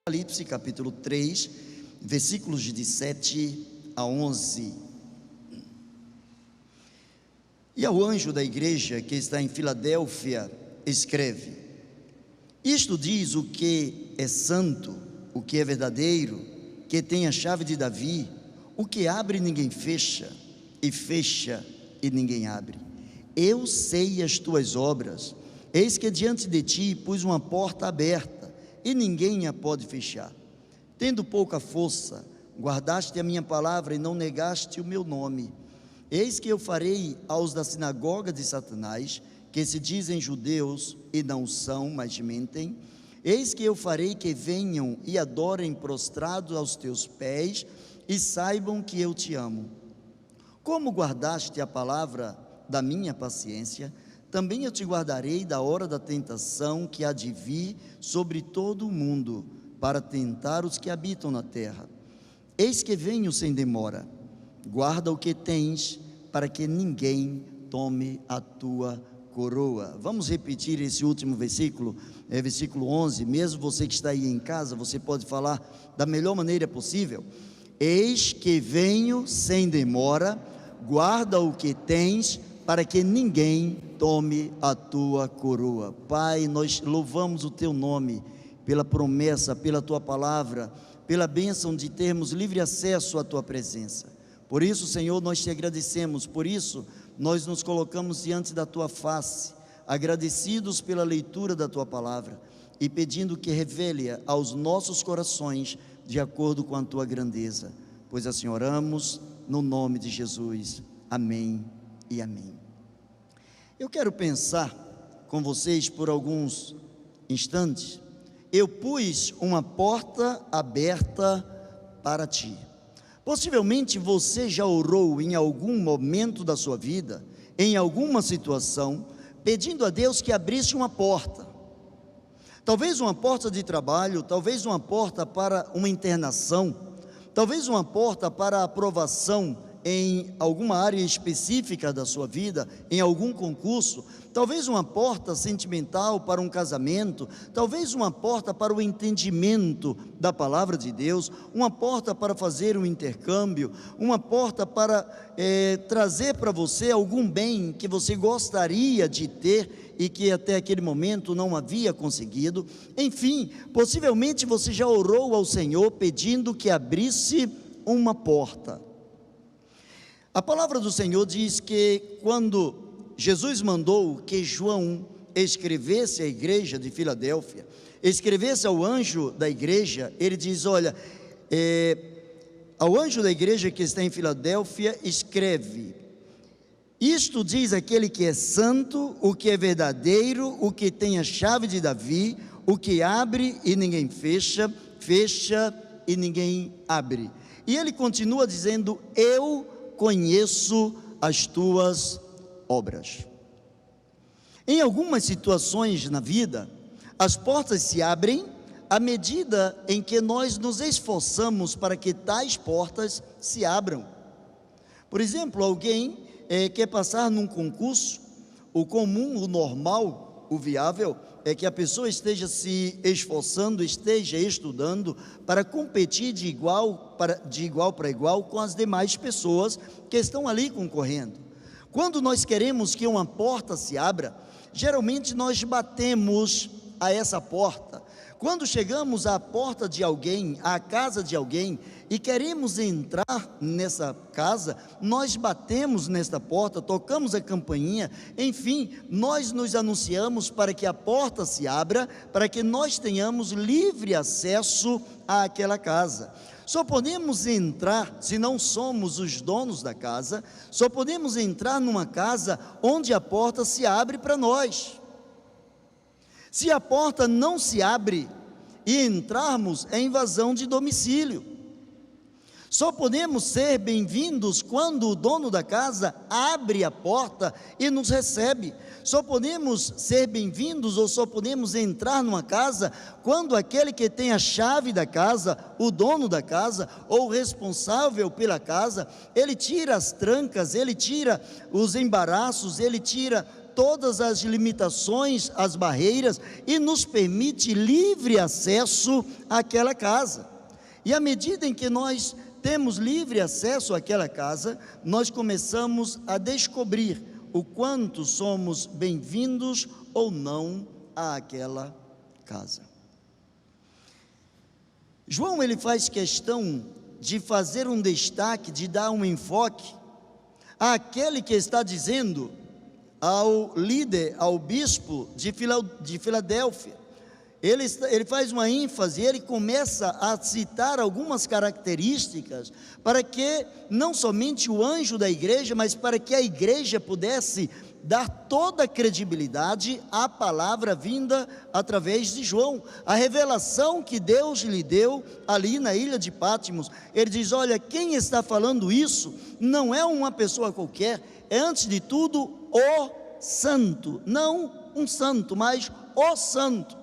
Apocalipse capítulo 3, versículos de 7 a 11. E ao anjo da igreja que está em Filadélfia, escreve: isto diz o que é santo, o que é verdadeiro, que tem a chave de Davi, o que abre e ninguém fecha, e fecha e ninguém abre. Eu sei as tuas obras, eis que diante de ti pus uma porta aberta, e ninguém a pode fechar. Tendo pouca força, guardaste a minha palavra e não negaste o meu nome. Eis que eu farei aos da sinagoga de Satanás, que se dizem judeus e não são, mas mentem, eis que eu farei que venham e adorem prostrados aos teus pés, e saibam que eu te amo. Como guardaste a palavra da minha paciência, também eu te guardarei da hora da tentação que há de vir sobre todo o mundo, para tentar os que habitam na terra. Eis que venho sem demora. Guarda o que tens, para que ninguém tome a tua coroa. Vamos repetir esse último versículo, versículo 11. Mesmo você que está aí em casa, você pode falar da melhor maneira possível. Eis que venho sem demora. Guarda o que tens, para que ninguém tome a tua coroa. Pai, nós louvamos o teu nome pela promessa, pela tua palavra, pela bênção de termos livre acesso à tua presença. Por isso, Senhor, nós te agradecemos. Por isso, nós nos colocamos diante da tua face, agradecidos pela leitura da tua palavra e pedindo que revele aos nossos corações de acordo com a tua grandeza. Pois assim oramos no nome de Jesus. Amém e amém. Eu quero pensar com vocês por alguns instantes. Eu pus uma porta aberta para ti. Possivelmente você já orou em algum momento da sua vida, em alguma situação, pedindo a Deus que abrisse uma porta. Talvez uma porta de trabalho, talvez uma porta para uma internação, talvez uma porta para aprovação em alguma área específica da sua vida, em algum concurso, talvez uma porta sentimental para um casamento, talvez uma porta para o entendimento da palavra de Deus, uma porta para fazer um intercâmbio, uma porta para trazer para você algum bem que você gostaria de ter e que até aquele momento não havia conseguido. Enfim, possivelmente você já orou ao Senhor pedindo que abrisse uma porta. A palavra do Senhor diz que quando Jesus mandou que João escrevesse à igreja de Filadélfia, escrevesse ao anjo da igreja, ele diz: olha, ao anjo da igreja que está em Filadélfia, escreve: isto diz aquele que é santo, o que é verdadeiro, o que tem a chave de Davi, o que abre e ninguém fecha, fecha e ninguém abre. E ele continua dizendo: eu conheço as tuas obras. Em algumas situações na vida, as portas se abrem à medida em que nós nos esforçamos para que tais portas se abram. Por exemplo, alguém quer passar num concurso. O comum, o normal, o viável é que a pessoa esteja se esforçando, esteja estudando para competir de igual para igual com as demais pessoas que estão ali concorrendo. Quando nós queremos que uma porta se abra, geralmente nós batemos a essa porta. Quando chegamos à porta de alguém, à casa de alguém, e queremos entrar nessa casa, nós batemos nesta porta, tocamos a campainha, enfim, nós nos anunciamos para que a porta se abra, para que nós tenhamos livre acesso àquela casa. Só podemos entrar, se não somos os donos da casa, só podemos entrar numa casa onde a porta se abre para nós. Se a porta não se abre e entrarmos, é invasão de domicílio. Só podemos ser bem-vindos quando o dono da casa abre a porta e nos recebe. Só podemos ser bem-vindos ou só podemos entrar numa casa quando aquele que tem a chave da casa, o dono da casa ou o responsável pela casa, ele tira as trancas, ele tira os embaraços, ele tira todas as limitações, as barreiras e nos permite livre acesso àquela casa. E à medida em que nós temos livre acesso àquela casa, nós começamos a descobrir o quanto somos bem-vindos ou não àquela casa. João, ele faz questão de fazer um destaque, de dar um enfoque àquele que está dizendo ao líder, ao bispo de Filadélfia. Ele faz uma ênfase, ele começa a citar algumas características para que não somente o anjo da igreja, mas para que a igreja pudesse dar toda a credibilidade à palavra vinda através de João, a revelação que Deus lhe deu ali na ilha de Patmos. Ele diz: olha, quem está falando isso não é uma pessoa qualquer, é antes de tudo o santo, não um santo, mas o santo.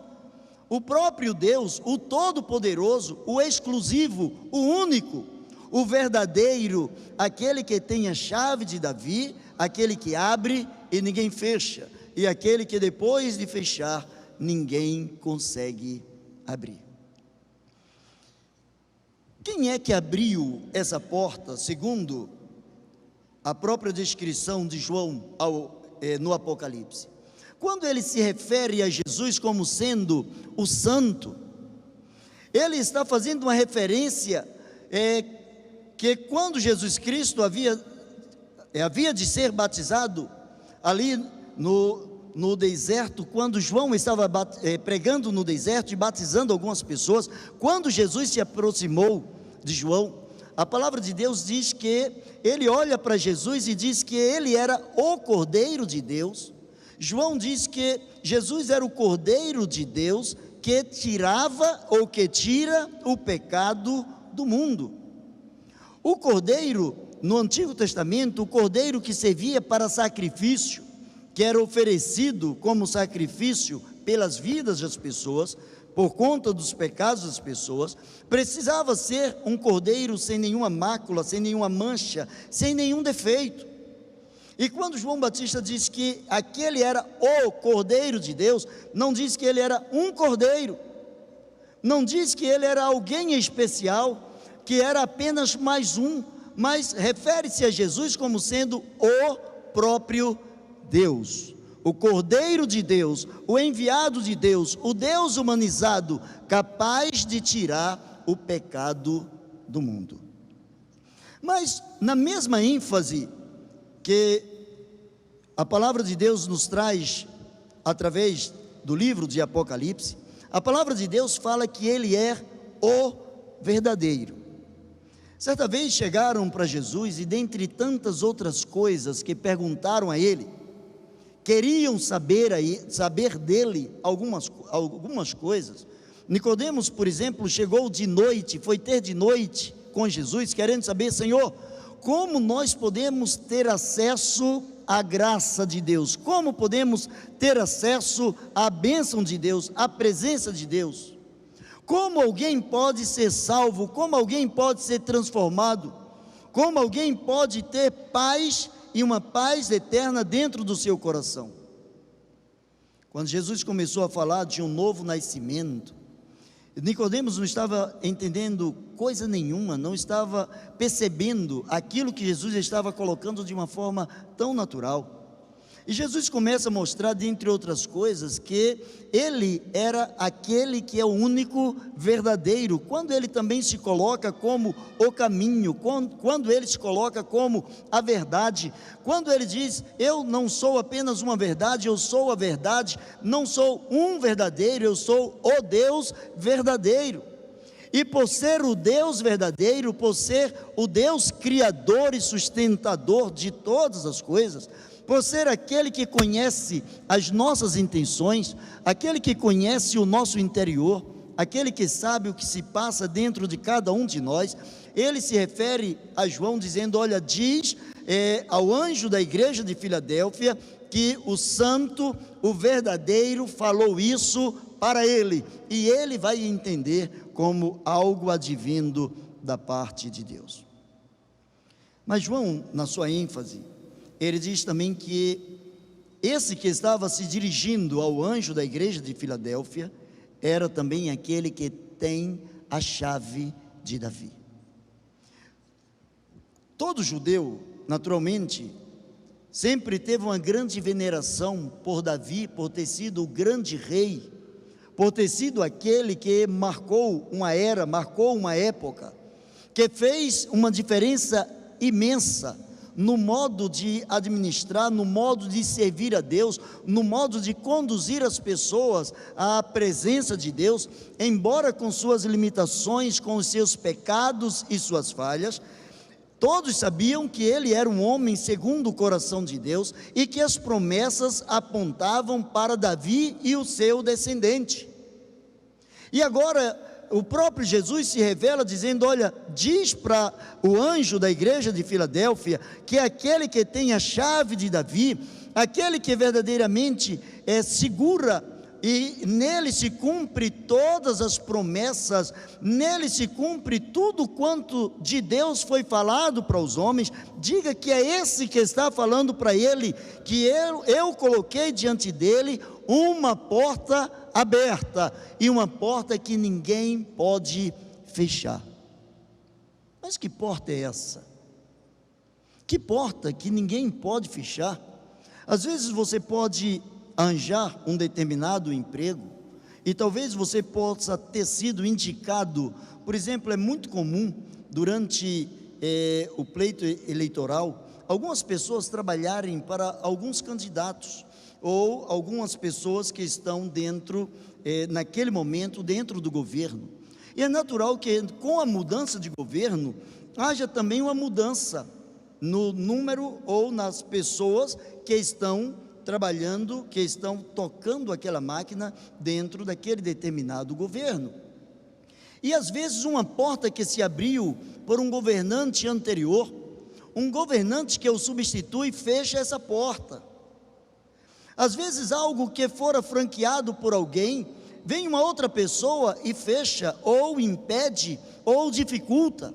O próprio Deus, o Todo-Poderoso, o exclusivo, o único, o verdadeiro, aquele que tem a chave de Davi, aquele que abre e ninguém fecha, e aquele que depois de fechar, ninguém consegue abrir. Quem é que abriu essa porta, segundo a própria descrição de João no Apocalipse? Quando ele se refere a Jesus como sendo o santo, ele está fazendo uma referência que quando Jesus Cristo havia de ser batizado ali no deserto, quando João estava pregando no deserto e batizando algumas pessoas, quando Jesus se aproximou de João, a palavra de Deus diz que ele olha para Jesus e diz que ele era o Cordeiro de Deus. João diz que Jesus era o Cordeiro de Deus que tirava ou que tira o pecado do mundo. O Cordeiro, no Antigo Testamento, o Cordeiro que servia para sacrifício, que era oferecido como sacrifício pelas vidas das pessoas, por conta dos pecados das pessoas, precisava ser um Cordeiro sem nenhuma mácula, sem nenhuma mancha, sem nenhum defeito. E quando João Batista diz que aquele era o Cordeiro de Deus, não diz que ele era um cordeiro, não diz que ele era alguém especial, que era apenas mais um, mas refere-se a Jesus como sendo o próprio Deus, o Cordeiro de Deus, o enviado de Deus, o Deus humanizado, capaz de tirar o pecado do mundo. Mas na mesma ênfase que a palavra de Deus nos traz através do livro de Apocalipse, a palavra de Deus fala que ele é o verdadeiro. Certa vez chegaram para Jesus e dentre tantas outras coisas que perguntaram a ele, queriam saber dele algumas coisas. Nicodemos, por exemplo, chegou de noite, foi ter de noite com Jesus, querendo saber: Senhor, como nós podemos ter acesso à graça de Deus? Como podemos ter acesso à bênção de Deus, à presença de Deus? Como alguém pode ser salvo? Como alguém pode ser transformado? Como alguém pode ter paz e uma paz eterna dentro do seu coração? Quando Jesus começou a falar de um novo nascimento, Nicodemos não estava entendendo coisa nenhuma, não estava percebendo aquilo que Jesus estava colocando de uma forma tão natural. E Jesus começa a mostrar, dentre outras coisas, que ele era aquele que é o único verdadeiro, quando ele também se coloca como o caminho, quando ele se coloca como a verdade, quando ele diz: eu não sou apenas uma verdade, eu sou a verdade, não sou um verdadeiro, eu sou o Deus verdadeiro. E por ser o Deus verdadeiro, por ser o Deus criador e sustentador de todas as coisas, por ser aquele que conhece as nossas intenções, aquele que conhece o nosso interior, aquele que sabe o que se passa dentro de cada um de nós, ele se refere a João dizendo: olha, diz ao anjo da igreja de Filadélfia que o santo, o verdadeiro, falou isso para ele, e ele vai entender como algo advindo da parte de Deus. Mas João, na sua ênfase, ele diz também que esse que estava se dirigindo ao anjo da igreja de Filadélfia era também aquele que tem a chave de Davi. Todo judeu, naturalmente, sempre teve uma grande veneração por Davi, por ter sido o grande rei, por ter sido aquele que marcou uma era, marcou uma época, que fez uma diferença imensa no modo de administrar, no modo de servir a Deus, no modo de conduzir as pessoas à presença de Deus, embora com suas limitações, com os seus pecados e suas falhas. Todos sabiam que ele era um homem segundo o coração de Deus e que as promessas apontavam para Davi e o seu descendente. E agora o próprio Jesus se revela dizendo: olha, diz para o anjo da igreja de Filadélfia que é aquele que tem a chave de Davi, aquele que verdadeiramente segura, e nele se cumpre todas as promessas, nele se cumpre tudo quanto de Deus foi falado para os homens. Diga que é esse que está falando para ele, que eu coloquei diante dele uma porta aberta, e uma porta que ninguém pode fechar. Mas que porta é essa? Que porta que ninguém pode fechar? Às vezes você pode arranjar um determinado emprego, e talvez você possa ter sido indicado. Por exemplo, é muito comum durante o pleito eleitoral, algumas pessoas trabalharem para alguns candidatos, ou algumas pessoas que estão dentro, naquele momento, dentro do governo. E é natural que com a mudança de governo, haja também uma mudança no número ou nas pessoas que estão trabalhando, que estão tocando aquela máquina dentro daquele determinado governo. E às vezes uma porta que se abriu por um governante anterior, um governante que o substitui, fecha essa porta. Às vezes algo que fora franqueado por alguém, vem uma outra pessoa e fecha, ou impede, ou dificulta.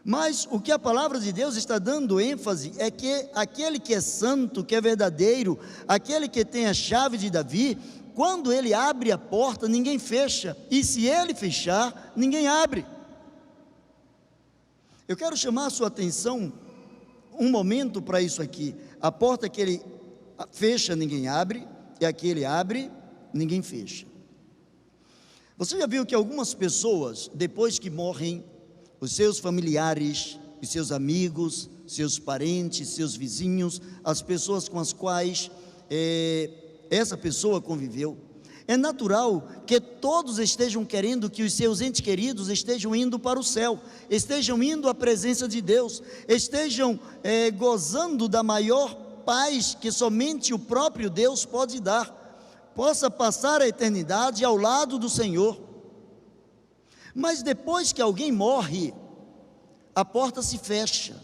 Mas o que a palavra de Deus está dando ênfase é que aquele que é santo, que é verdadeiro, aquele que tem a chave de Davi, quando ele abre a porta, ninguém fecha, e se ele fechar, ninguém abre. Eu quero chamar a sua atenção um momento para isso aqui. A porta que ele fecha, ninguém abre, e a que ele abre, ninguém fecha. Você já viu que algumas pessoas, depois que morrem, os seus familiares, os seus amigos, seus parentes, seus vizinhos, as pessoas com as quais essa pessoa conviveu, é natural que todos estejam querendo que os seus entes queridos estejam indo para o céu, estejam indo à presença de Deus, estejam gozando da maior paz que somente o próprio Deus pode dar, possa passar a eternidade ao lado do Senhor. Mas depois que alguém morre, a porta se fecha,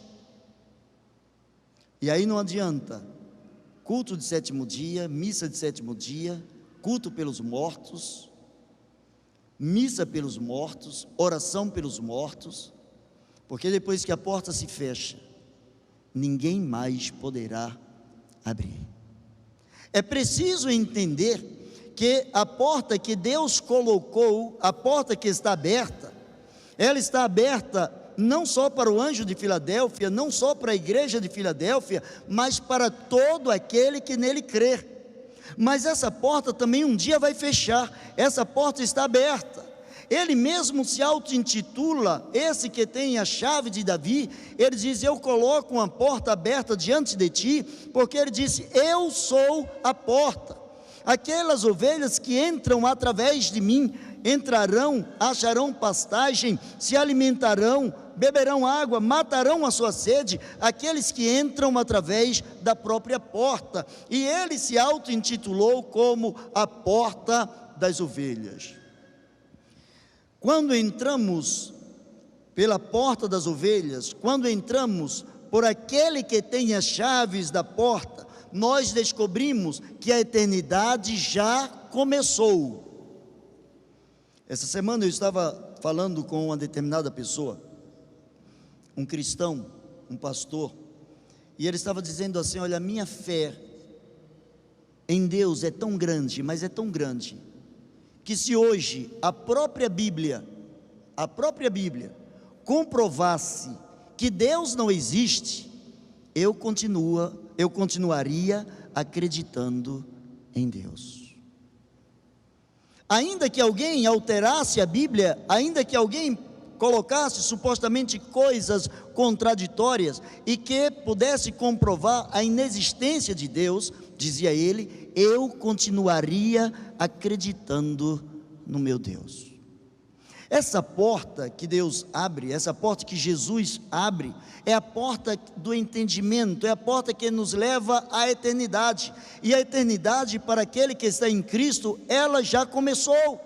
e aí não adianta culto de sétimo dia, missa de sétimo dia, culto pelos mortos, missa pelos mortos, oração pelos mortos, porque depois que a porta se fecha, ninguém mais poderá abrir. É preciso entender que a porta que Deus colocou, a porta que está aberta, ela está aberta não só para o anjo de Filadélfia, não só para a igreja de Filadélfia, mas para todo aquele que nele crer. Mas essa porta também um dia vai fechar, essa porta está aberta. Ele mesmo se auto-intitula, esse que tem a chave de Davi, ele diz: eu coloco uma porta aberta diante de ti, porque ele disse: eu sou a porta. Aquelas ovelhas que entram através de mim, entrarão, acharão pastagem, se alimentarão, beberão água, matarão a sua sede, aqueles que entram através da própria porta. E ele se auto-intitulou como a porta das ovelhas. Quando entramos pela porta das ovelhas, quando entramos por aquele que tem as chaves da porta, nós descobrimos que a eternidade já começou. Essa semana eu estava falando com uma determinada pessoa, um cristão, um pastor, e ele estava dizendo assim: olha, a minha fé em Deus é tão grande, mas é tão grande, que se hoje a própria Bíblia comprovasse que Deus não existe, eu continuaria acreditando em Deus. Ainda que alguém alterasse a Bíblia, ainda que alguém colocasse supostamente coisas contraditórias e que pudesse comprovar a inexistência de Deus, dizia ele, eu continuaria acreditando no meu Deus. Essa porta que Deus abre, essa porta que Jesus abre, é a porta do entendimento, é a porta que nos leva à eternidade. E a eternidade, para aquele que está em Cristo, ela já começou.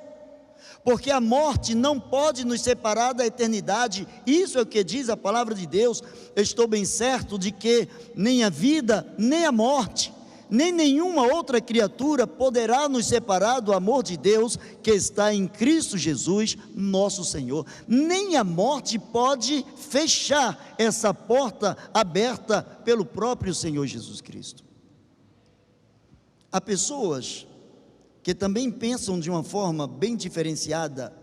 Porque a morte não pode nos separar da eternidade. Isso é o que diz a palavra de Deus. Eu estou bem certo de que nem a vida, nem a morte, nem nenhuma outra criatura poderá nos separar do amor de Deus que está em Cristo Jesus, nosso Senhor. Nem a morte pode fechar essa porta aberta pelo próprio Senhor Jesus Cristo. Há pessoas que também pensam de uma forma bem diferenciada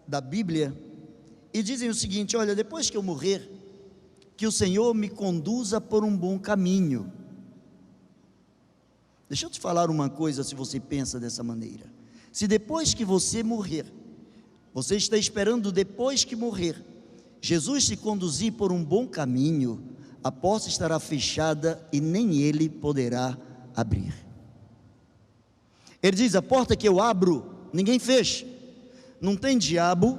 da Bíblia e dizem o seguinte: olha, depois que eu morrer, que o Senhor me conduza por um bom caminho. Deixa eu te falar uma coisa, se você pensa dessa maneira. Se depois que você morrer, você está esperando depois que morrer, Jesus te conduzir por um bom caminho, a porta estará fechada e nem Ele poderá abrir. Ele diz: a porta que eu abro, ninguém fecha. Não tem diabo,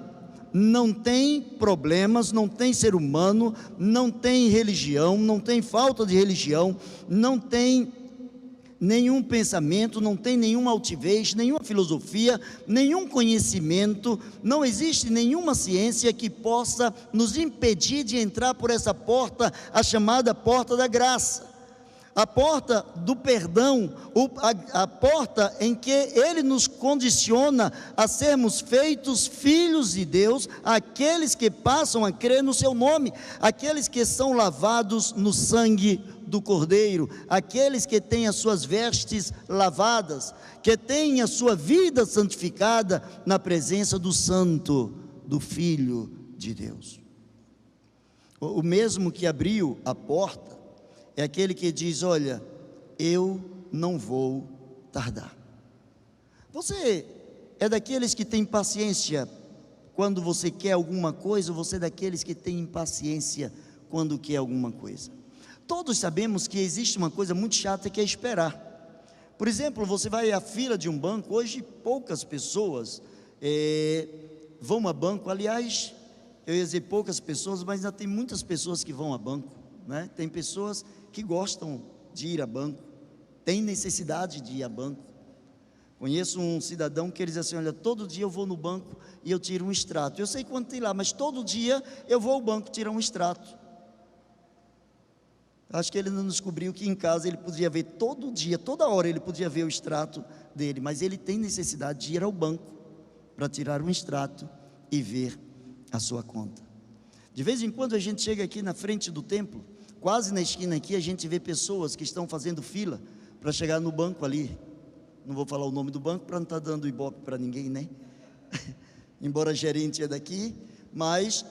não tem problemas, não tem ser humano, não tem religião, não tem falta de religião, não tem nenhum pensamento, não tem nenhuma altivez, nenhuma filosofia, nenhum conhecimento, não existe nenhuma ciência que possa nos impedir de entrar por essa porta, a chamada porta da graça, a porta do perdão, a porta em que Ele nos condiciona a sermos feitos filhos de Deus, aqueles que passam a crer no seu nome, aqueles que são lavados no sangue do Cordeiro, aqueles que têm as suas vestes lavadas, que têm a sua vida santificada na presença do Santo, do Filho de Deus. O mesmo que abriu a porta é aquele que diz: olha, eu não vou tardar. Você é daqueles que tem paciência quando você quer alguma coisa, ou você é daqueles que tem impaciência quando quer alguma coisa? Todos sabemos que existe uma coisa muito chata, que é esperar. Por exemplo, você vai à fila de um banco. Hoje poucas pessoas vão a banco. Aliás, eu ia dizer poucas pessoas, mas ainda tem muitas pessoas que vão a banco, né? Tem pessoas que gostam de ir a banco, tem necessidade de ir a banco. Conheço um cidadão que ele diz assim: olha, todo dia eu vou no banco e eu tiro um extrato. Eu sei quanto tem lá, mas todo dia eu vou ao banco tirar um extrato. Acho que ele não descobriu que em casa ele podia ver todo dia, toda hora ele podia ver o extrato dele, mas ele tem necessidade de ir ao banco para tirar um extrato e ver a sua conta. De vez em quando a gente chega aqui na frente do templo, quase na esquina aqui, a gente vê pessoas que estão fazendo fila para chegar no banco ali. Não vou falar o nome do banco para não estar dando ibope para ninguém, né? Embora a gerente é daqui, mas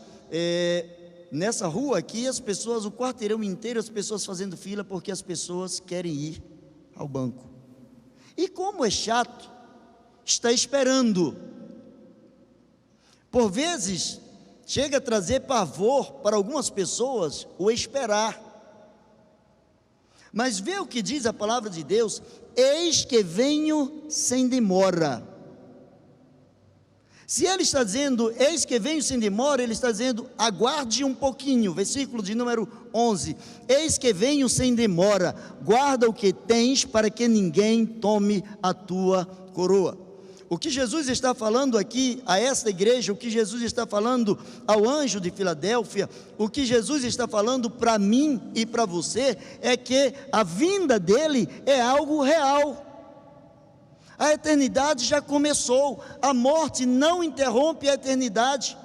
nessa rua aqui, as pessoas, o quarteirão inteiro, as pessoas fazendo fila, porque as pessoas querem ir ao banco. E como é chato, está esperando. Por vezes, chega a trazer pavor para algumas pessoas o esperar. Mas vê o que diz a palavra de Deus: eis que venho sem demora. Se ele está dizendo, eis que venho sem demora, ele está dizendo, aguarde um pouquinho. Versículo de número 11, eis que venho sem demora, guarda o que tens, para que ninguém tome a tua coroa. O que Jesus está falando aqui a esta igreja, o que Jesus está falando ao anjo de Filadélfia, o que Jesus está falando para mim e para você, é que a vinda dele é algo real. A eternidade já começou, a morte não interrompe a eternidade.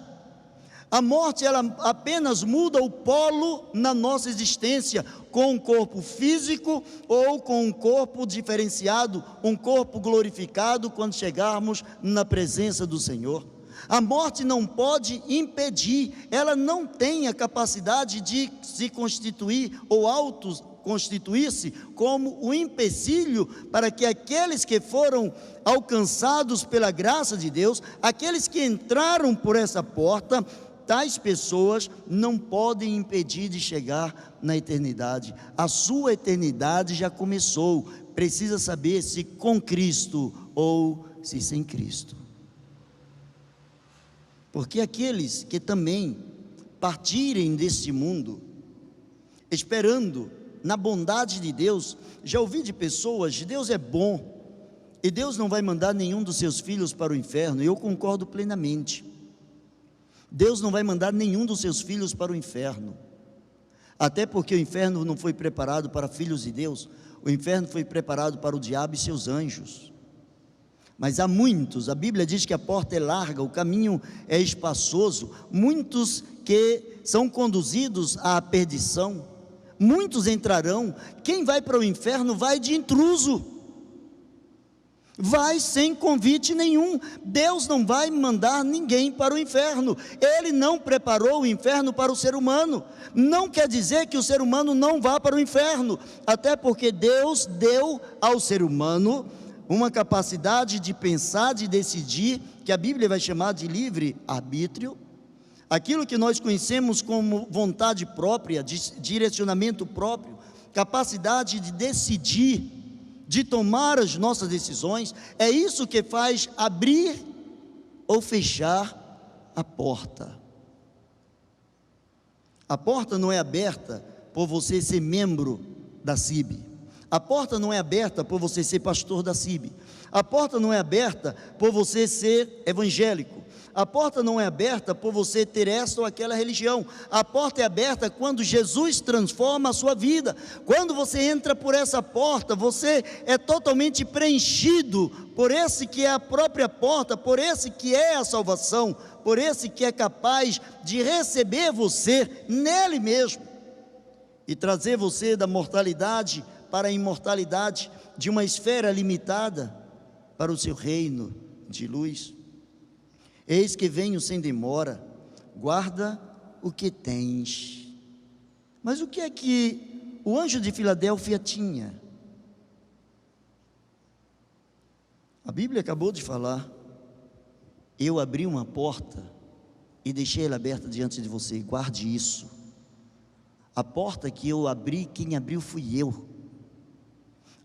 A morte, ela apenas muda o polo na nossa existência, com um corpo físico ou com um corpo diferenciado, um corpo glorificado quando chegarmos na presença do Senhor. A morte não pode impedir, ela não tem a capacidade de se constituir ou autoconstituir-se como o empecilho para que aqueles que foram alcançados pela graça de Deus, aqueles que entraram por essa porta, tais pessoas não podem impedir de chegar na eternidade. A sua eternidade já começou, precisa saber se com Cristo ou se sem Cristo. Porque aqueles que também partirem deste mundo, esperando na bondade de Deus, já ouvi de pessoas, Deus é bom, e Deus não vai mandar nenhum dos seus filhos para o inferno, e eu concordo plenamente. Deus não vai mandar nenhum dos seus filhos para o inferno, até porque o inferno não foi preparado para filhos de Deus, o inferno foi preparado para o diabo e seus anjos. Mas há muitos, a Bíblia diz que a porta é larga, o caminho é espaçoso, muitos que são conduzidos à perdição, muitos entrarão. Quem vai para o inferno vai de intruso, vai sem convite nenhum. Deus não vai mandar ninguém para o inferno, Ele não preparou o inferno para o ser humano. Não quer dizer que o ser humano não vá para o inferno, até porque Deus deu ao ser humano uma capacidade de pensar, de decidir, que a Bíblia vai chamar de livre-arbítrio, aquilo que nós conhecemos como vontade própria, direcionamento próprio, capacidade de decidir, de tomar as nossas decisões. É isso que faz abrir ou fechar a porta. A porta não é aberta por você ser membro da CIB. A porta não é aberta por você ser pastor da CIB. A porta não é aberta por você ser evangélico. A porta não é aberta por você ter esta ou aquela religião. A porta é aberta quando Jesus transforma a sua vida. Quando você entra por essa porta, você é totalmente preenchido por esse que é a própria porta, por esse que é a salvação, por esse que é capaz de receber você nele mesmo e trazer você da mortalidade para a imortalidade, de uma esfera limitada para o seu reino de luz. Eis que venho sem demora, guarda o que tens. Mas o que é que o anjo de Filadélfia tinha? A Bíblia acabou de falar: eu abri uma porta e deixei ela aberta diante de você. Guarde isso. A porta que eu abri, quem abriu fui eu.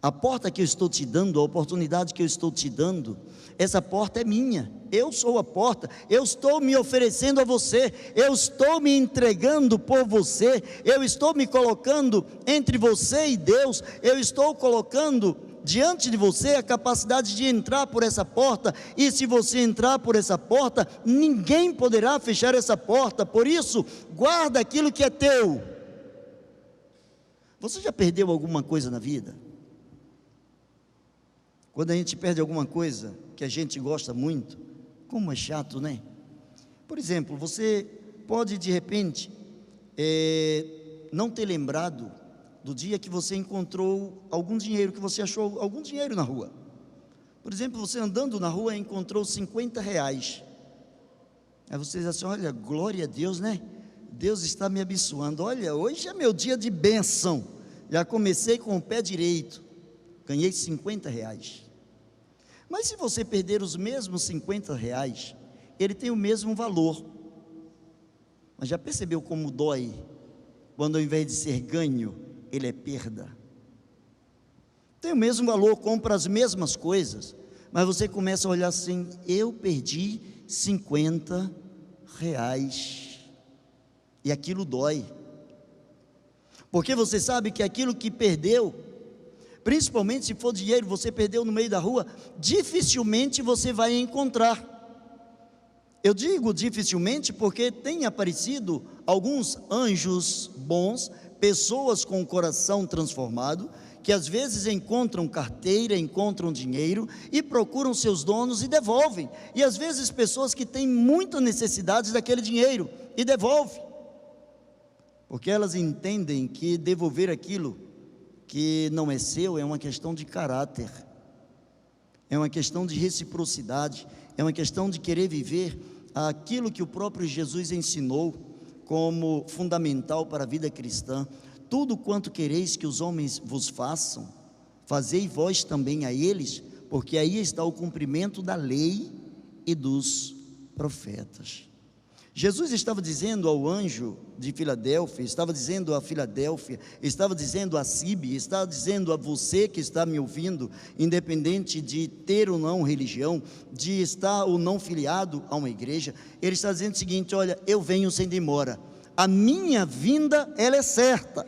A porta que eu estou te dando, a oportunidade que eu estou te dando, essa porta é minha. Eu sou a porta, eu estou me oferecendo a você, eu estou me entregando por você, eu estou me colocando entre você e Deus, eu estou colocando diante de você a capacidade de entrar por essa porta, e se você entrar por essa porta, ninguém poderá fechar essa porta. Por isso, guarda aquilo que é teu. Você já perdeu alguma coisa na vida? Quando a gente perde alguma coisa que a gente gosta muito, como é chato, né? Por exemplo, você pode de repente não ter lembrado do dia que você encontrou algum dinheiro, que você achou algum dinheiro na rua. Por exemplo, você andando na rua encontrou R$50. Aí você diz assim: olha, glória a Deus, né? Deus está me abençoando. Olha, hoje é meu dia de bênção. Já comecei com o pé direito, ganhei R$50. Mas se você perder os mesmos R$50, ele tem o mesmo valor. Mas já percebeu como dói, quando ao invés de ser ganho, ele é perda? Tem o mesmo valor, compra as mesmas coisas, mas você começa a olhar assim: eu perdi R$50, e aquilo dói, porque você sabe que aquilo que perdeu principalmente se for dinheiro, você perdeu no meio da rua, dificilmente você vai encontrar. Eu digo dificilmente porque tem aparecido alguns anjos bons, pessoas com o coração transformado, que às vezes encontram carteira, encontram dinheiro e procuram seus donos e devolvem. E às vezes pessoas que têm muita necessidade daquele dinheiro e devolvem, porque elas entendem que devolver aquilo que não é seu é uma questão de caráter, é uma questão de reciprocidade, é uma questão de querer viver aquilo que o próprio Jesus ensinou como fundamental para a vida cristã. Tudo quanto quereis que os homens vos façam, fazei vós também a eles, porque aí está o cumprimento da lei e dos profetas. Jesus estava dizendo ao anjo de Filadélfia, estava dizendo a Filadélfia, estava dizendo a Síbe, estava dizendo a você que está me ouvindo, independente de ter ou não religião, de estar ou não filiado a uma igreja, ele está dizendo o seguinte: olha, eu venho sem demora, a minha vinda, ela é certa.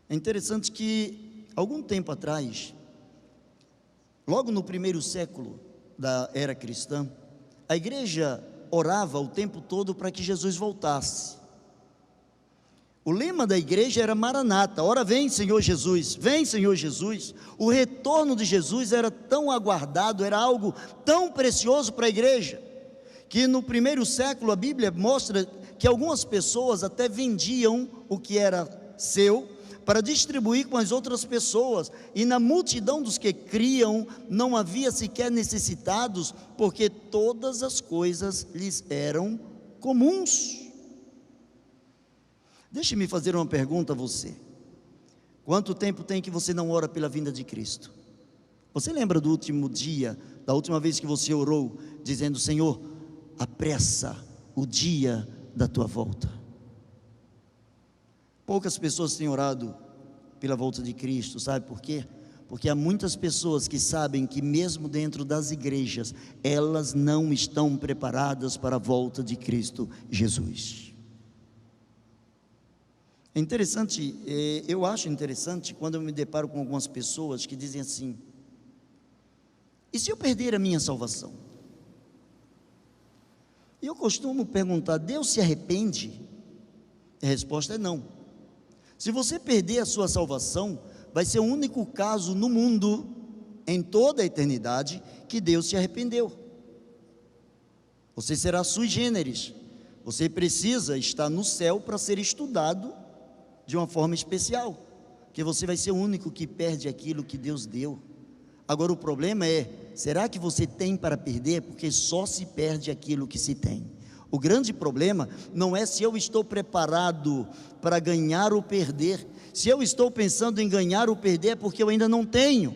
É interessante que, algum tempo atrás, logo no primeiro século da era cristã, a igreja orava o tempo todo para que Jesus voltasse. O lema da igreja era Maranata, ora vem Senhor Jesus, vem Senhor Jesus. O retorno de Jesus era tão aguardado, era algo tão precioso para a igreja, que no primeiro século a Bíblia mostra que algumas pessoas até vendiam o que era seu, para distribuir com as outras pessoas, e na multidão dos que criam, não havia sequer necessitados, porque todas as coisas lhes eram comuns. Deixe-me fazer uma pergunta a você: quanto tempo tem que você não ora pela vinda de Cristo? Você lembra do último dia, da última vez que você orou, dizendo: Senhor, apressa o dia da tua volta? Poucas pessoas têm orado pela volta de Cristo, sabe por quê? Porque há muitas pessoas que sabem que mesmo dentro das igrejas, elas não estão preparadas para a volta de Cristo Jesus. É interessante, eu acho interessante quando eu me deparo com algumas pessoas que dizem assim: e se eu perder a minha salvação? E eu costumo perguntar: Deus se arrepende? A resposta é não. Se você perder a sua salvação, vai ser o único caso no mundo, em toda a eternidade, que Deus se arrependeu. Você será sui generis. Você precisa estar no céu para ser estudado de uma forma especial, porque você vai ser o único que perde aquilo que Deus deu. Agora o problema é: será que você tem para perder? Porque só se perde aquilo que se tem. O grande problema não é se eu estou preparado para ganhar ou perder. Se eu estou pensando em ganhar ou perder, é porque eu ainda não tenho.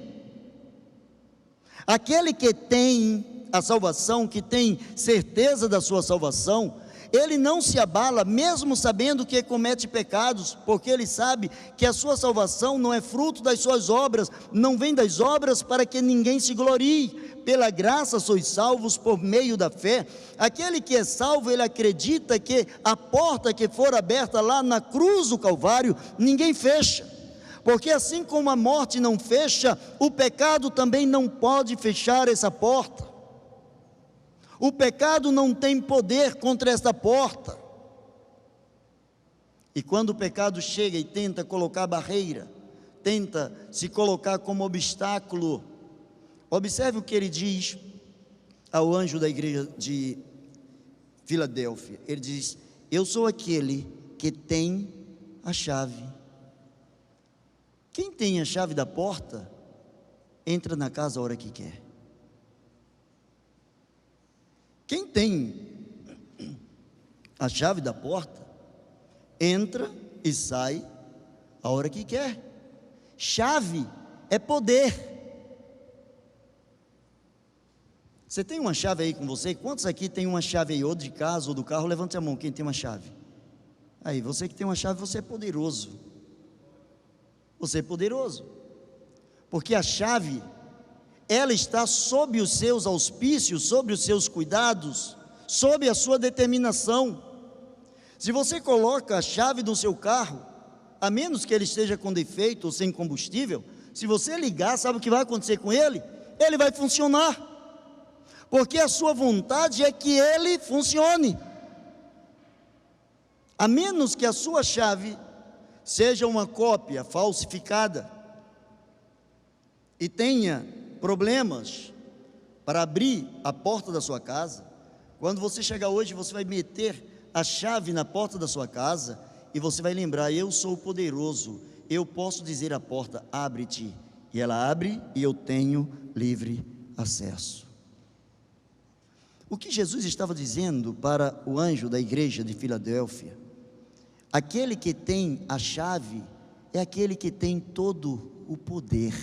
Aquele que tem a salvação, que tem certeza da sua salvação, ele não se abala, mesmo sabendo que comete pecados, porque ele sabe que a sua salvação não é fruto das suas obras, não vem das obras para que ninguém se glorie. Pela graça sois salvos por meio da fé. Aquele que é salvo, ele acredita que a porta que for aberta lá na cruz do Calvário, ninguém fecha, porque assim como a morte não fecha, o pecado também não pode fechar essa porta. O pecado não tem poder contra esta porta. E quando o pecado chega e tenta colocar barreira, tenta se colocar como obstáculo, observe o que ele diz ao anjo da igreja de Filadélfia. Ele diz: eu sou aquele que tem a chave. Quem tem a chave da porta, entra na casa a hora que quer. Quem tem a chave da porta, entra e sai a hora que quer. Chave é poder. Você tem uma chave aí com você? Quantos aqui tem uma chave aí, ou de casa ou do carro? Levante a mão, quem tem uma chave. Aí, você que tem uma chave, você é poderoso. Você é poderoso, porque a chave, ela está sob os seus auspícios, sob os seus cuidados, sob a sua determinação. Se você coloca a chave do seu carro a menos que ele esteja com defeito ou sem combustível, se você ligar, sabe o que vai acontecer com ele? Ele vai funcionar, porque a sua vontade é que ele funcione. A menos que a sua chave seja uma cópia falsificada e tenha problemas para abrir a porta da sua casa. Quando você chegar hoje, você vai meter a chave na porta da sua casa e você vai lembrar: eu sou poderoso, eu posso dizer à porta, abre-te, e ela abre e eu tenho livre acesso. O que Jesus estava dizendo para o anjo da igreja de Filadélfia? Aquele que tem a chave é aquele que tem todo o poder.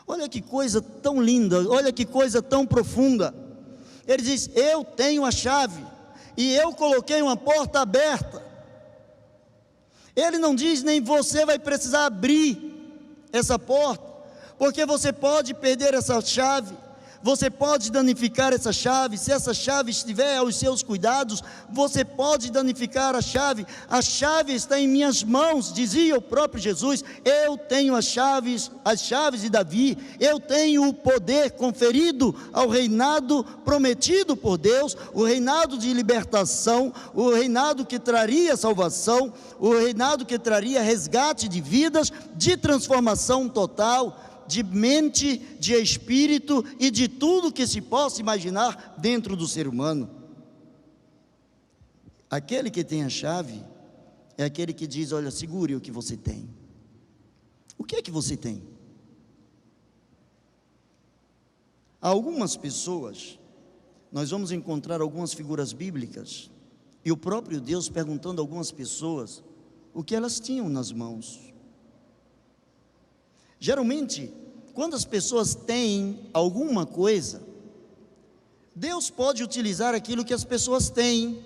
Olha que coisa tão linda, olha que coisa tão profunda. Ele diz: eu tenho a chave e eu coloquei uma porta aberta. Ele não diz nem você vai precisar abrir essa porta, porque você pode perder essa chave, você pode danificar essa chave. Se essa chave estiver aos seus cuidados, você pode danificar a chave está em minhas mãos, dizia o próprio Jesus. Eu tenho as chaves de Davi, eu tenho o poder conferido ao reinado prometido por Deus, o reinado de libertação, o reinado que traria salvação, o reinado que traria resgate de vidas, de transformação total, de mente, de espírito e de tudo que se possa imaginar dentro do ser humano. Aquele que tem a chave é aquele que diz: olha, segure o que você tem. O que é que você tem? Algumas pessoas, nós vamos encontrar algumas figuras bíblicas, e o próprio Deus perguntando a algumas pessoas o que elas tinham nas mãos. Geralmente, quando as pessoas têm alguma coisa, Deus pode utilizar aquilo que as pessoas têm,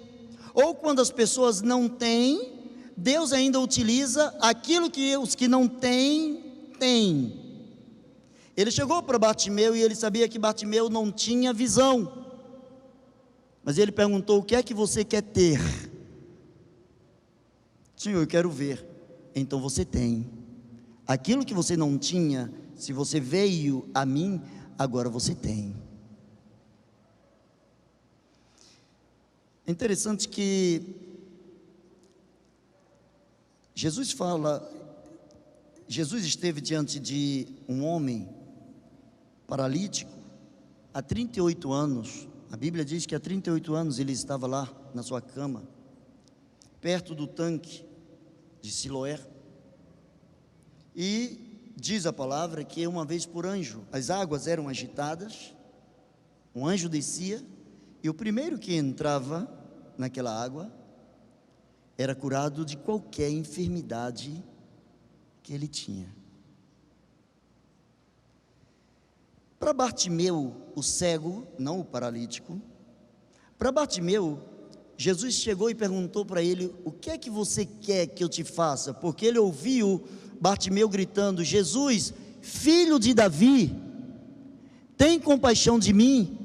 ou quando as pessoas não têm, Deus ainda utiliza aquilo que os que não têm, têm. Ele chegou para Bartimeu e ele sabia que Bartimeu não tinha visão, mas ele perguntou: o que é que você quer ter? Senhor, eu quero ver. Então você tem. Aquilo que você não tinha, se você veio a mim, agora você tem. É interessante que Jesus esteve diante de um homem paralítico há 38 anos. A Bíblia diz que há 38 anos ele estava lá na sua cama, perto do tanque de Siloé. E diz a palavra que uma vez por anjo, as águas eram agitadas, um anjo descia, e o primeiro que entrava naquela água era curado de qualquer enfermidade que ele tinha. Para Bartimeu, o cego, não o paralítico, para Bartimeu, Jesus chegou e perguntou para ele: o que é que você quer que eu te faça? Porque ele ouviu Bartimeu gritando: Jesus, filho de Davi, tem compaixão de mim.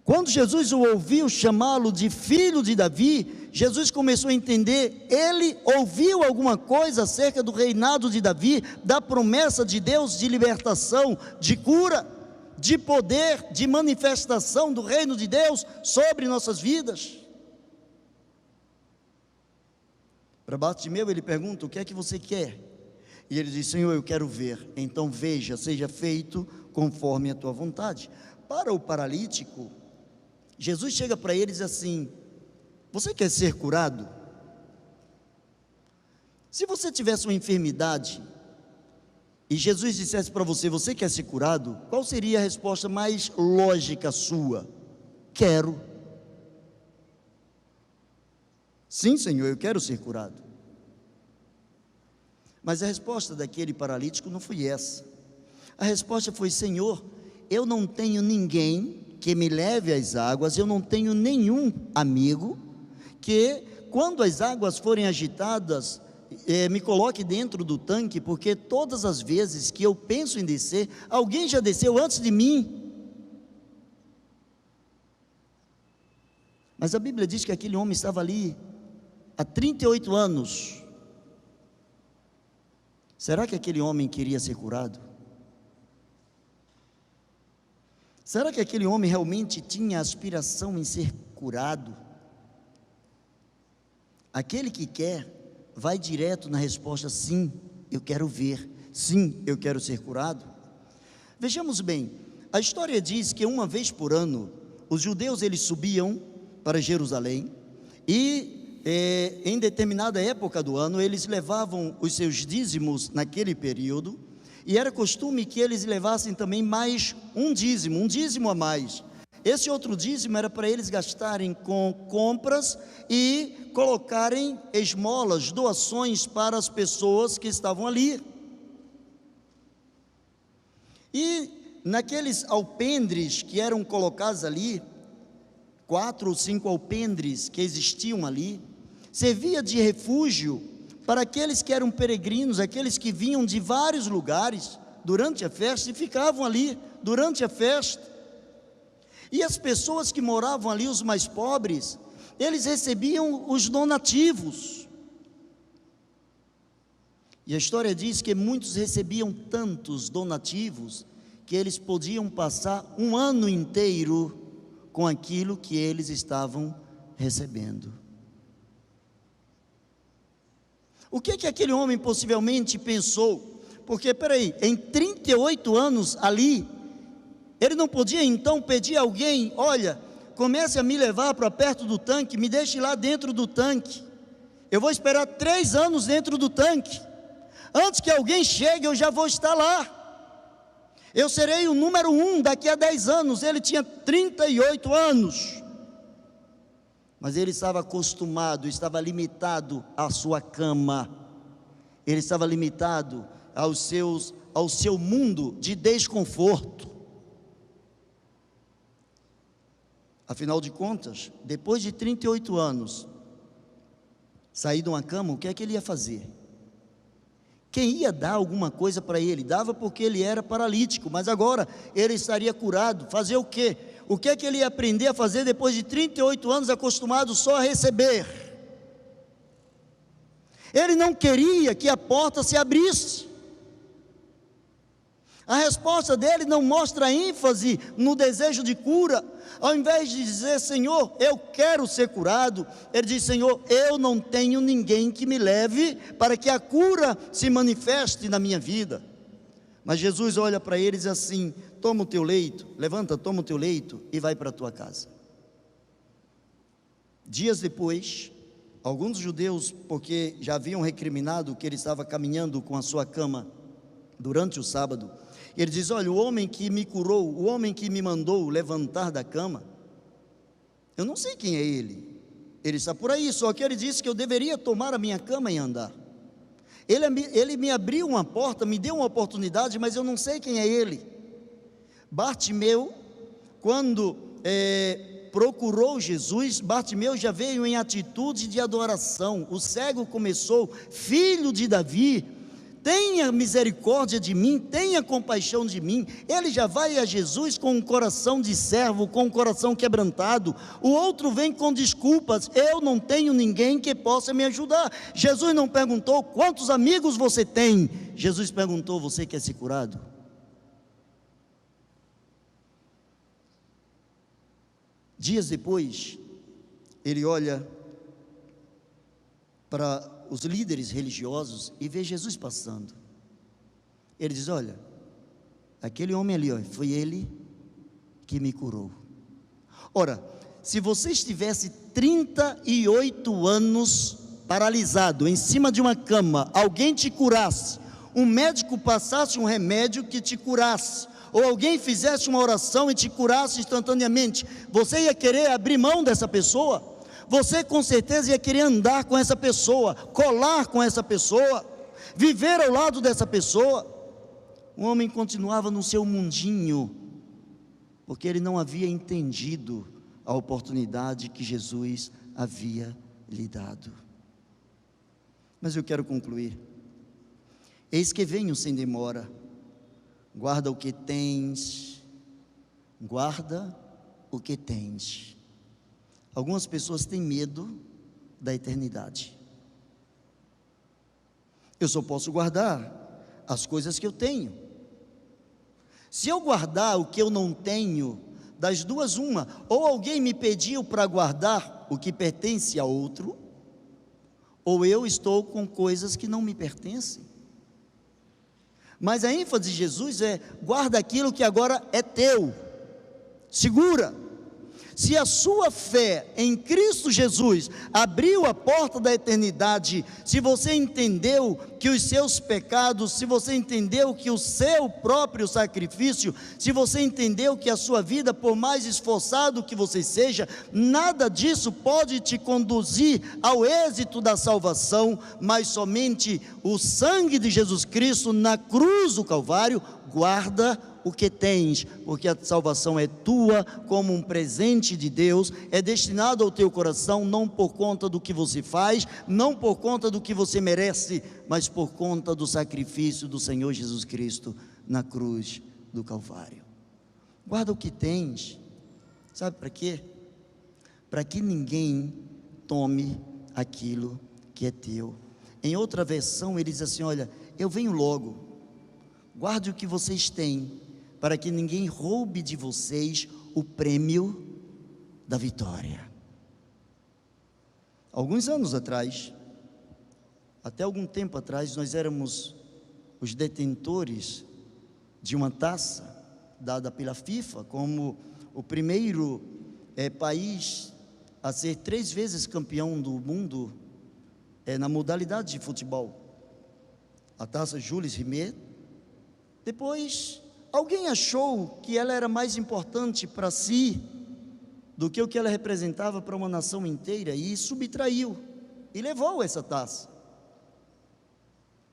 Quando Jesus o ouviu chamá-lo de filho de Davi, Jesus começou a entender, ele ouviu alguma coisa acerca do reinado de Davi, da promessa de Deus de libertação, de cura, de poder, de manifestação do reino de Deus sobre nossas vidas. Para Bartimeu ele pergunta: o que é que você quer? E ele diz: Senhor, eu quero ver. Então veja, seja feito conforme a tua vontade. Para o paralítico, Jesus chega para ele e diz assim: você quer ser curado? Se você tivesse uma enfermidade e Jesus dissesse para você: você quer ser curado? Qual seria a resposta mais lógica sua? Quero. Sim, Senhor, eu quero ser curado. Mas a resposta daquele paralítico não foi essa. A resposta foi: Senhor, eu não tenho ninguém que me leve às águas, eu não tenho nenhum amigo que, quando as águas forem agitadas, me coloque dentro do tanque, porque todas as vezes que eu penso em descer, alguém já desceu antes de mim. Mas a Bíblia diz que aquele homem estava ali há 38 anos. Será que aquele homem queria ser curado? Será que aquele homem realmente tinha aspiração em ser curado? Aquele que quer, vai direto na resposta: sim, eu quero ver, sim, eu quero ser curado. Vejamos bem, a história diz que uma vez por ano, os judeus eles subiam para Jerusalém, e em determinada época do ano, eles levavam os seus dízimos naquele período, e era costume que eles levassem também mais um dízimo a mais. Esse outro dízimo era para eles gastarem com compras e colocarem esmolas, doações para as pessoas que estavam ali. E naqueles alpendres que eram colocados ali, 4 ou 5 alpendres que existiam ali, servia de refúgio para aqueles que eram peregrinos, aqueles que vinham de vários lugares durante a festa e ficavam ali durante a festa. E as pessoas que moravam ali, os mais pobres, eles recebiam os donativos. E a história diz que muitos recebiam tantos donativos que eles podiam passar um ano inteiro com aquilo que eles estavam recebendo. O que aquele homem possivelmente pensou? Porque, peraí, em 38 anos ali, ele não podia então pedir a alguém: olha, comece a me levar para perto do tanque, me deixe lá dentro do tanque, eu vou esperar 3 anos dentro do tanque, antes que alguém chegue eu já vou estar lá, eu serei o número 1 daqui a 10 anos. Ele tinha 38 anos, mas ele estava acostumado, estava limitado à sua cama, ele estava limitado ao seu mundo de desconforto. Afinal de contas, depois de 38 anos, sair de uma cama, o que é que ele ia fazer? Quem ia dar alguma coisa para ele? Dava porque ele era paralítico, mas agora ele estaria curado. Fazer o quê? O que é que ele ia aprender a fazer depois de 38 anos acostumado só a receber? Ele não queria que a porta se abrisse. A resposta dele não mostra ênfase no desejo de cura. Ao invés de dizer: Senhor, eu quero ser curado, ele diz: Senhor, eu não tenho ninguém que me leve para que a cura se manifeste na minha vida. Mas Jesus olha para ele e diz assim: toma o teu leito, levanta, toma o teu leito e vai para a tua casa. Dias depois, alguns judeus, porque já haviam recriminado que ele estava caminhando com a sua cama durante o sábado, ele diz: olha, o homem que me curou, o homem que me mandou levantar da cama, eu não sei quem é ele está por aí, só que ele disse que eu deveria tomar a minha cama e andar. Ele me abriu uma porta, me deu uma oportunidade, mas eu não sei quem é ele. Bartimeu, quando procurou Jesus, Bartimeu já veio em atitude de adoração. O cego começou: filho de Davi, tenha misericórdia de mim, tenha compaixão de mim. Ele já vai a Jesus com um coração de servo, com um coração quebrantado. O outro vem com desculpas: eu não tenho ninguém que possa me ajudar. Jesus não perguntou: quantos amigos você tem? Jesus perguntou: você quer ser curado? Dias depois, ele olha para os líderes religiosos e vê Jesus passando. Ele diz: olha, aquele homem ali, foi ele que me curou. Ora, se você estivesse 38 anos paralisado, em cima de uma cama, alguém te curasse, um médico passasse um remédio que te curasse, ou alguém fizesse uma oração e te curasse instantaneamente, você ia querer abrir mão dessa pessoa? Você com certeza ia querer andar com essa pessoa, colar com essa pessoa, viver ao lado dessa pessoa. O homem continuava no seu mundinho, porque ele não havia entendido a oportunidade que Jesus havia lhe dado. Mas eu quero concluir. Eis que venho sem demora, guarda o que tens, guarda o que tens. Algumas pessoas têm medo da eternidade. Eu só posso guardar as coisas que eu tenho. Se eu guardar o que eu não tenho, das duas uma, ou alguém me pediu para guardar o que pertence a outro, ou eu estou com coisas que não me pertencem. Mas a ênfase de Jesus é: guarda aquilo que agora é teu, segura. Se a sua fé em Cristo Jesus abriu a porta da eternidade, se você entendeu que os seus pecados, se você entendeu que o seu próprio sacrifício, se você entendeu que a sua vida, por mais esforçado que você seja, nada disso pode te conduzir ao êxito da salvação, mas somente o sangue de Jesus Cristo na cruz do Calvário. Guarda o que tens, porque a salvação é tua, como um presente de Deus, é destinado ao teu coração, não por conta do que você faz, não por conta do que você merece, mas por conta do sacrifício do Senhor Jesus Cristo na cruz do Calvário. Guarda o que tens, sabe para quê? Para que ninguém tome aquilo que é teu. Em outra versão ele diz assim: olha, eu venho logo. Guarde o que vocês têm, para que ninguém roube de vocês o prêmio da vitória. Alguns anos atrás, até algum tempo atrás, nós éramos os detentores de uma taça dada pela FIFA como o primeiro país a ser 3 vezes campeão do mundo na modalidade de futebol. A taça Jules Rimet. Depois, alguém achou que ela era mais importante para si do que o que ela representava para uma nação inteira, e subtraiu, e levou essa taça,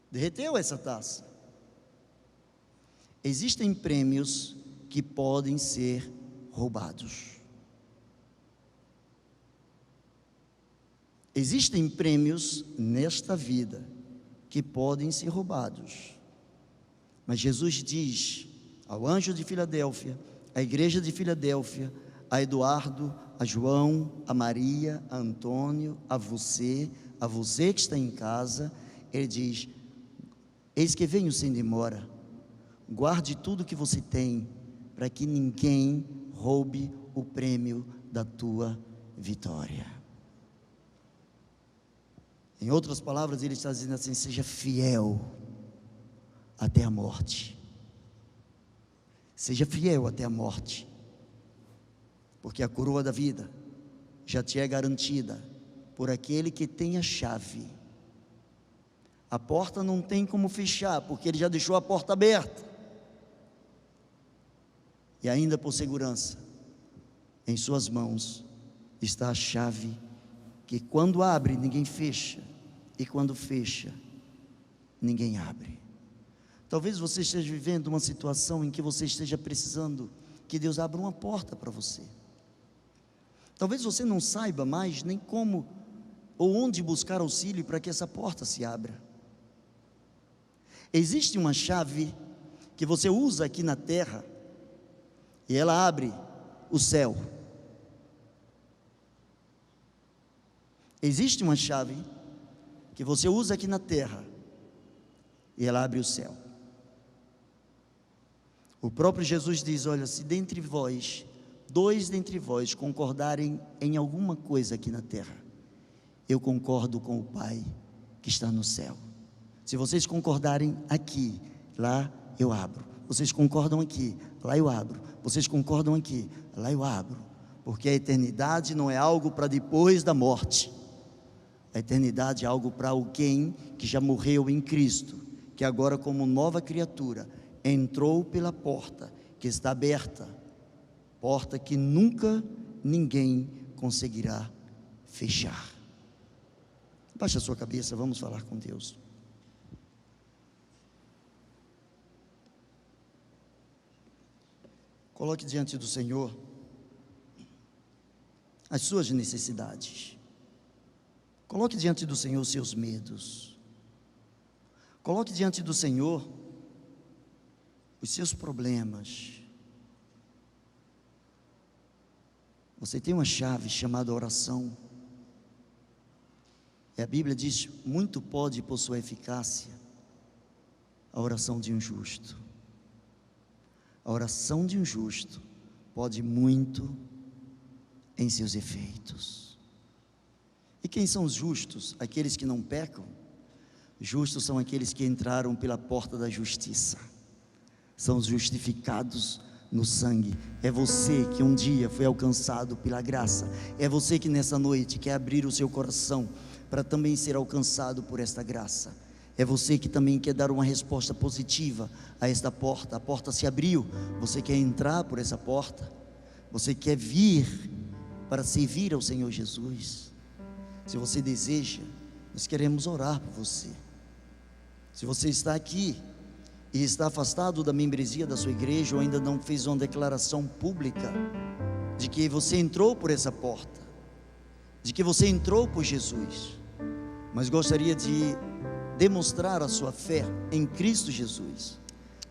derreteu essa taça. Existem prêmios que podem ser roubados. Existem prêmios nesta vida que podem ser roubados. Mas Jesus diz ao anjo de Filadélfia, à igreja de Filadélfia, a Eduardo, a João, a Maria, a Antônio, a você que está em casa, ele diz: eis que venho sem demora, guarde tudo que você tem, para que ninguém roube o prêmio da tua vitória. Em outras palavras, ele está dizendo assim: seja fiel até a morte. Seja fiel até a morte, porque a coroa da vida já te é garantida por aquele que tem a chave. A porta não tem como fechar, porque ele já deixou a porta aberta. E ainda por segurança, em suas mãos está a chave, que quando abre ninguém fecha, e quando fecha ninguém abre. Talvez você esteja vivendo uma situação em que você esteja precisando que Deus abra uma porta para você. Talvez você não saiba mais nem como ou onde buscar auxílio para que essa porta se abra. Existe uma chave que você usa aqui na terra e ela abre o céu. Existe uma chave que você usa aqui na terra e ela abre o céu. O próprio Jesus diz: olha, se dentre vós, 2 dentre vós concordarem em alguma coisa aqui na terra, eu concordo com o Pai que está no céu. Se vocês concordarem aqui, lá eu abro. Vocês concordam aqui, lá eu abro. Vocês concordam aqui, lá eu abro. Porque a eternidade não é algo para depois da morte. A eternidade é algo para alguém que já morreu em Cristo, que agora, como nova criatura, entrou pela porta que está aberta, porta que nunca ninguém conseguirá fechar. Baixe a sua cabeça, vamos falar com Deus. Coloque diante do Senhor as suas necessidades. Coloque diante do Senhor os seus medos. Coloque diante do Senhor os seus problemas. Você tem uma chave chamada oração. E a Bíblia diz: muito pode por sua eficácia a oração de um justo. A oração de um justo pode muito em seus efeitos. E quem são os justos? Aqueles que não pecam. Justos são aqueles que entraram pela porta da justiça, são os justificados no sangue. É você que um dia foi alcançado pela graça. É você que nessa noite quer abrir o seu coração para também ser alcançado por esta graça. É você que também quer dar uma resposta positiva a esta porta. A porta se abriu, você quer entrar por essa porta, você quer vir para servir ao Senhor Jesus. Se você deseja, nós queremos orar por você. Se você está aqui e está afastado da membresia da sua igreja, ou ainda não fez uma declaração pública de que você entrou por essa porta, de que você entrou por Jesus, mas gostaria de demonstrar a sua fé em Cristo Jesus,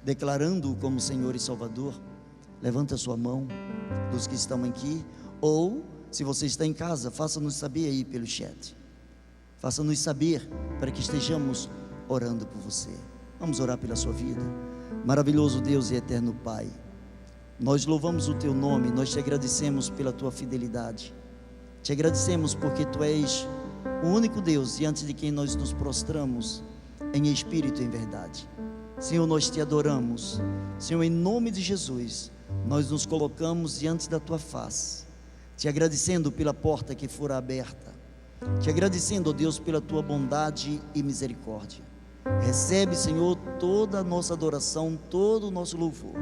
declarando-o como Senhor e Salvador, levanta a sua mão, dos que estão aqui, ou se você está em casa, faça-nos saber aí pelo chat, faça-nos saber para que estejamos orando por você. Vamos orar pela sua vida. Maravilhoso Deus e eterno Pai, nós louvamos o teu nome, nós te agradecemos pela tua fidelidade, te agradecemos porque tu és o único Deus diante de quem nós nos prostramos em espírito e em verdade. Senhor, nós te adoramos. Senhor, em nome de Jesus, nós nos colocamos diante da tua face, te agradecendo pela porta que fora aberta, te agradecendo, ó Deus, pela tua bondade e misericórdia. Recebe, Senhor, toda a nossa adoração, todo o nosso louvor.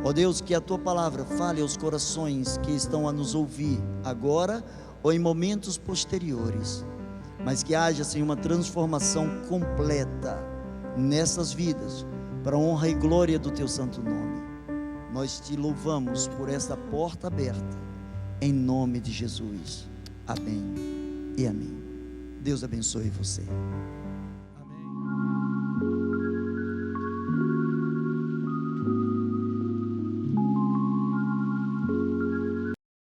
Ó Deus, que a tua palavra fale aos corações que estão a nos ouvir agora ou em momentos posteriores, mas que haja, Senhor, uma transformação completa nessas vidas, para a honra e glória do teu santo nome. Nós te louvamos por esta porta aberta, em nome de Jesus. Amém e amém. Deus abençoe você.